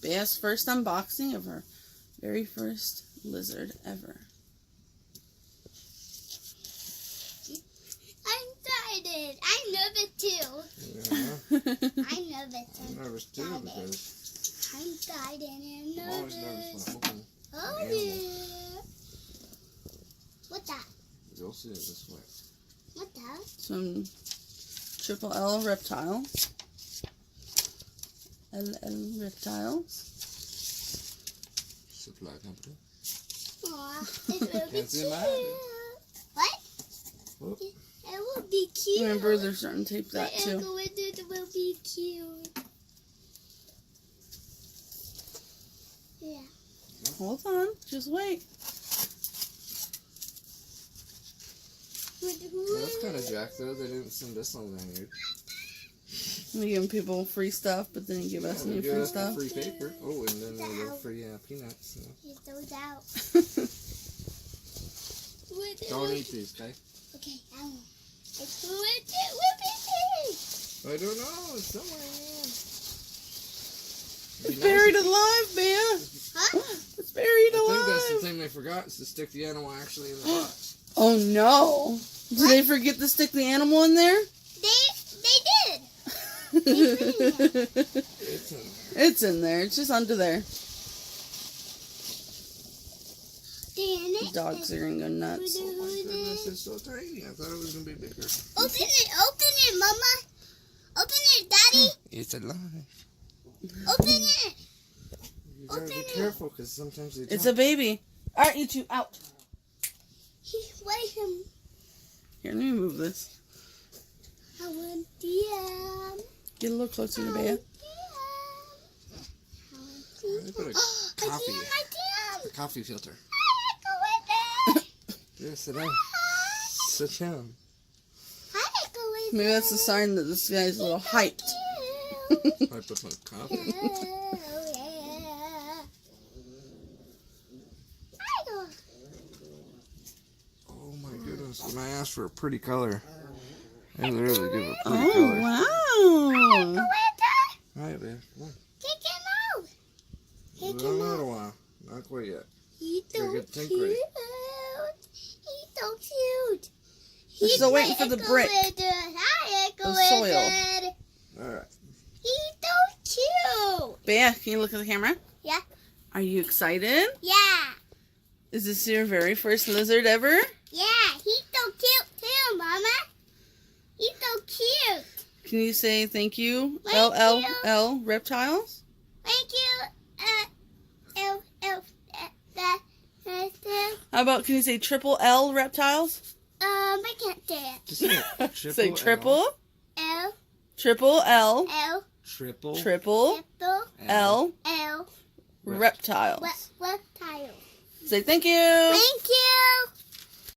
Baya's first unboxing of her very first lizard ever. I'm excited. I'm nervous too. Yeah. I'm nervous. I'm nervous too because I'm excited and I'm always nervous nervous. when I open Oh an animal. yeah. What's that? You'll see it this way. What's that? Some LLLReptile. LLLReptile. Supply company. Aw, it's really Can't cute. see my hand. What? Whoop. It will be cute. Remember, they're starting to tape that The too. Uncle Wizard will be cute. Yeah. Hold on, just wait. That's kind of jacked though. They didn't send us on lanyard. We giving people free stuff, but then you give us They new give free us the stuff. free paper. Oh, and then the free peanuts. So. Get those out. Don't eat these, okay? Okay, I won't. It's with it. I don't know. It's somewhere. It's buried alive, man. Huh? It's buried I think that's the alive. thing they forgot is to stick the animal actually in the box. Oh no! Did they forget to stick the animal in there? They did. It's in there. It's in there. It's just under there. Damn it. Dogs are gonna go nuts. Oh my goodness, it's so tiny. I thought it was gonna be bigger. Open it, Mama. Open it, Daddy. It's alive. Open it. You gotta Open be it. careful because sometimes they It's jump. a baby. All right, you two out. Wait him. Here, let me move this. I want DM. Get a little closer to Baya. They put a coffee, a coffee filter. Yeah, sit down. Sit down. Maybe that's a sign that this guy's a little hyped. I put my coffee. Oh my goodness! When I asked for a pretty color, they literally give a pretty color. Oh, wow. All right, babe. Come on. Kick him out. Kick Give it him a little out. while. Not quite yet. He's Gotta so get the tank cute. ready. He's so cute. We're still waiting for the brick. Hi, The soil. Wizard. All right. He's so cute. Baya, can you look at the camera? Yeah. Are you excited? Yeah. Is this your very first lizard ever? Yeah. He's so cute too, Mama. He's so cute. Can you say thank you, Thank you. LLLReptiles? Thank you. How about, can you say triple L reptiles? I can't say it. Just say it. Say triple, L triple L, L Triple. triple L L reptiles. reptile. Say thank you. Thank you.